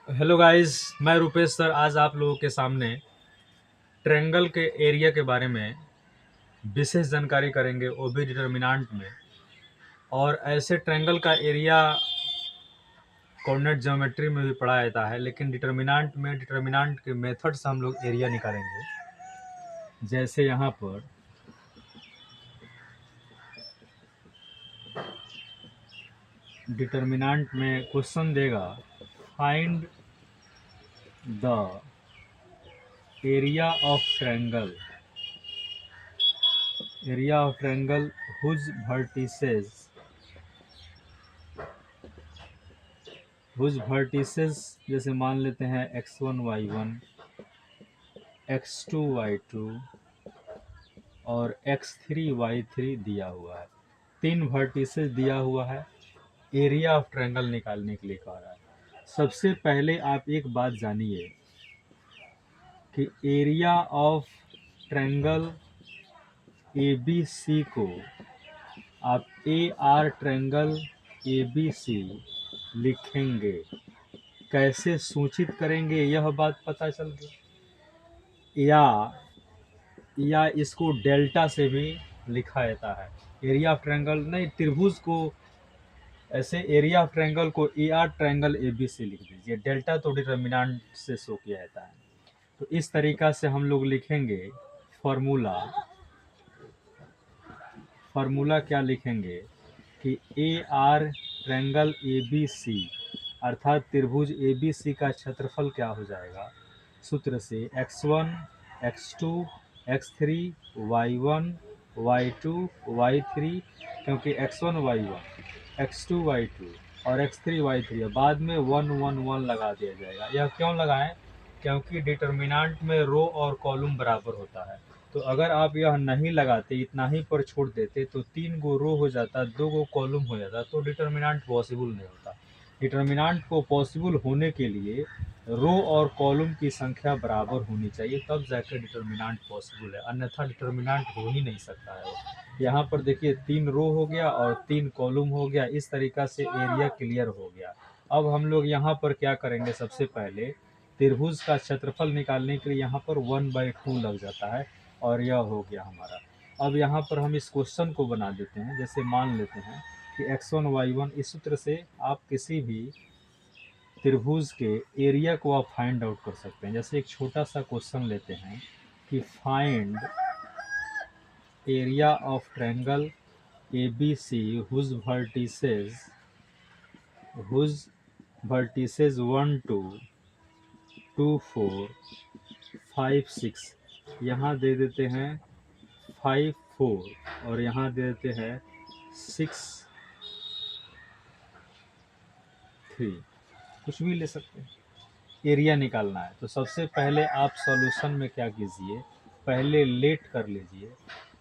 Hello guys, मैं Rupesh sir आज आप लोगों के सामने ट्रायंगल के एरिया के बारे में विशेष जानकारी करेंगे, वो भी डिटर्मिनेंट में। और ऐसे ट्रायंगल का एरिया कोऑर्डिनेट ज्योमेट्री में भी पढ़ा जाता है, लेकिन डिटर्मिनेंट के मेथड से हम लोग एरिया निकालेंगे। जैसे यहाँ पर डिटर्मिनेंट में क्वेश्चन देगा, find the area of triangle whose vertices जैसे मान लेते हैं x1 y1, x2 y2 और x3 y3 दिया हुआ है। 3 वर्टिसेस दिया हुआ है, एरिया ऑफ ट्रायंगल निकालने के लिए कह रहा है। सबसे पहले आप एक बात जानिए कि area of triangle A B C को आप A R triangle A B C लिखेंगे। कैसे सूचित करेंगे यह बात पता चल गई। या इसको डेल्टा से भी लिखा जाता है। एरिया ऑफ ट्रायंगल नहीं, त्रिभुज को ऐसे एरिया ऑफ ट्रायंगल को A R triangle A B C लिख दीजिए। डेल्टा तो डिटर्मिनेंट से शो किया जाता है। तो इस तरीका से हम लोग लिखेंगे फॉर्मूला क्या लिखेंगे कि A R triangle A B C अर्थात त्रिभुज ए बी सी का क्षेत्रफल क्या हो जाएगा, सूत्र से x1 x2 x3 y1 y2 y3, क्योंकि x1 y1 x2 y2 और x3 y3 बाद में 1 1 1 लगा दिया जाएगा। यह क्यों लगाएं? क्योंकि डिटर्मिनेंट में रो और कॉलम बराबर होता है। तो अगर आप यह नहीं लगाते, इतना ही पर छोड़ देते, तो 3 गो रो हो जाता, 2 गो कॉलम हो जाता, तो डिटर्मिनेंट पॉसिबल नहीं होता। डिटर्मिनेंट को पॉसिबल होने के लिए रो और कॉलम की संख्या बराबर होनी चाहिए, तब जाकर डिटर्मिनेंट पॉसिबल है, अन्यथा डिटर्मिनेंट हो ही नहीं सकता है। यहाँ पर देखिए 3 रो हो गया और 3 कॉलम हो गया। इस तरीका से एरिया क्लियर हो गया। अब हम लोग यहाँ पर क्या करेंगे, सबसे पहले त्रिभुज का क्षेत्रफल निकालने के लिए यहाँ पर 1/2 लग जाता है और यह हो गया हमारा। अब यहाँ पर हम इस क्वेश्चन को बना देते हैं। जैसे मान लेते हैं कि x1 y1, इस सूत्र से आप किसी भी त्रिभुज के एरिया को आप फाइंड आउट कर सकते हैं। जैसे एक छोटा सा क्वेश्चन लेते हैं कि find area of triangle A B C whose vertices 1 2 2 4 5 6, यहाँ दे देते हैं 5 4 और यहाँ दे देते हैं 6 3, कुछ भी ले सकते हैं। एरिया निकालना है तो सबसे पहले आप सॉल्यूशन में क्या कीजिए, पहले लेट कर लीजिए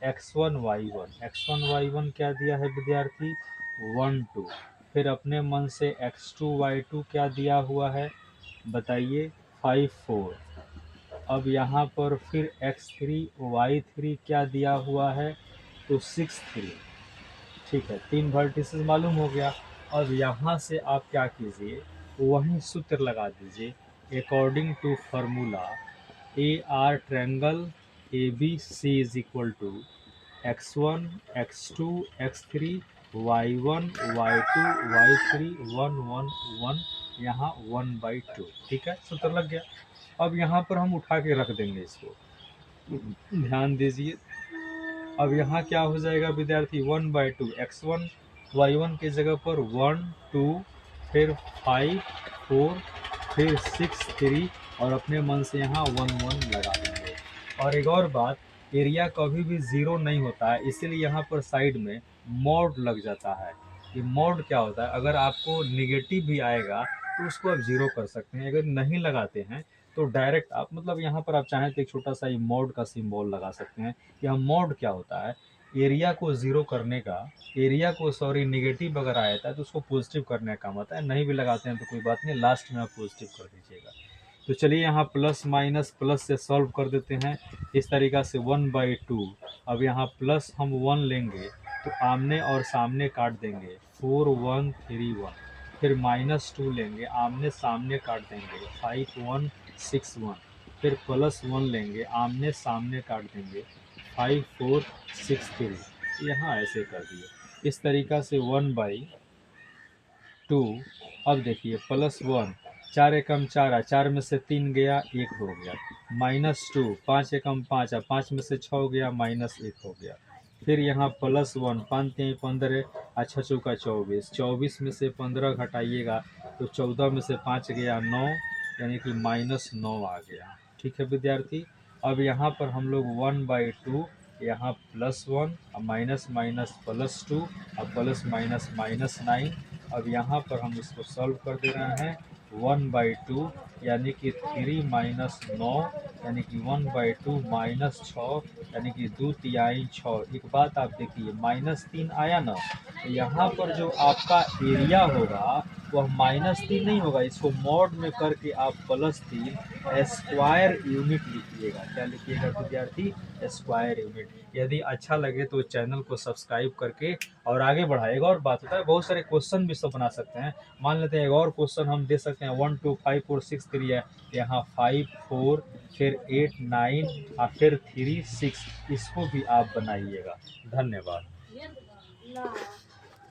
x1 y1 क्या दिया है विद्यार्थी 1 2, फिर अपने मन से x2 y2 क्या दिया हुआ है बताइए 5 4। अब यहाँ पर फिर x3 y3 क्या दिया हुआ है तो 6 3। ठीक है, 3 वर्टिसेस मालूम हो गया। अब यहाँ से आप क्या कीजिए, वही सूत्र लगा दीजिए according to formula A R triangle A B C is equal to x1 x2 x3 y1 y2 y3 1 1 1, यहाँ 1/2। ठीक है, सूत्र लग गया। अब यहाँ पर हम उठा के रख देंगे इसको, ध्यान दीजिए। अब यहाँ क्या हो जाएगा विद्यार्थी 1/2, x1 y1 की जगह पर 1 2 फिर 5 4 फिर 6 3 और अपने मन से यहाँ 1 1 लगा देंगे। और एक और बात, एरिया कभी भी जीरो नहीं होता है, इसीलिए यहाँ पर साइड में मॉड लग जाता है। ये मॉड क्या होता है, अगर आपको निगेटिव भी आएगा तो उसको आप जीरो कर सकते हैं। अगर नहीं लगाते हैं तो डायरेक्ट आप मतलब यहाँ पर आप चाहें तो एक छोटा सा ये मॉड का सिंबल लगा सकते हैं। यह मॉड क्या होता है, एरिया को ज़ीरो करने का, एरिया को नेगेटिव अगर आ जाता है तो उसको पॉजिटिव करने का काम आता है। नहीं भी लगाते हैं तो कोई बात नहीं, लास्ट में आप पॉजिटिव कर दीजिएगा। तो चलिए यहाँ प्लस माइनस प्लस से सॉल्व कर देते हैं इस तरीका से 1/2। अब यहाँ प्लस हम 1 लेंगे तो आमने और सामने काट देंगे 4 1 3 1। फिर -2 लेंगे, आमने सामने काट देंगे, 5 1 6 1। फिर +1 लेंगे, आमने सामने काट देंगे, 5 4 6 3। यहाँ ऐसे कर दिए। इस तरीक़ा से 1/2। अब देखिए +1, 4 एकम 4, 4 में से 3 गया, 1 हो गया। -2, 5 एकम 5, 5 में से 6 गया, -1 हो गया। फिर यहाँ +1, 5 3 15, अच्छा चौका 24, 24 में से 15 घटाइएगा तो 14 में से 5 गया 9, यानी कि -9 आ गया। ठीक है विद्यार्थी। अब यहाँ पर हम लोग 1/2, यहाँ +1 माइनस माइनस +2 और प्लस माइनस -9। अब यहाँ पर हम इसको सॉल्व कर दे रहे हैं। 1/2 यानी कि 3 - 9, यानी कि 1/2 -6, यानी कि 2 तिहाई 6। एक बात आप देखिए, -3 आया ना, तो यहाँ पर जो आपका एरिया होगा वह -3 नहीं होगा, इसको मॉड में करके आप +3 स्क्वायर यूनिट लिखिएगा। क्या लिखिएगा विद्यार्थी? Square unit. यदि अच्छा लगे तो चैनल को सब्सक्राइब करके और आगे बढ़ाएगा। और बात होता है, बहुत सारे क्वेश्चन भी सब बना सकते हैं। मान लेते हैं एक और क्वेश्चन हम दे सकते हैं, 1 2 5 4 6 3 है, यहाँ 5 4 फिर 8 9 और फिर 3 6, इसको भी आप बनाइएगा। धन्यवाद।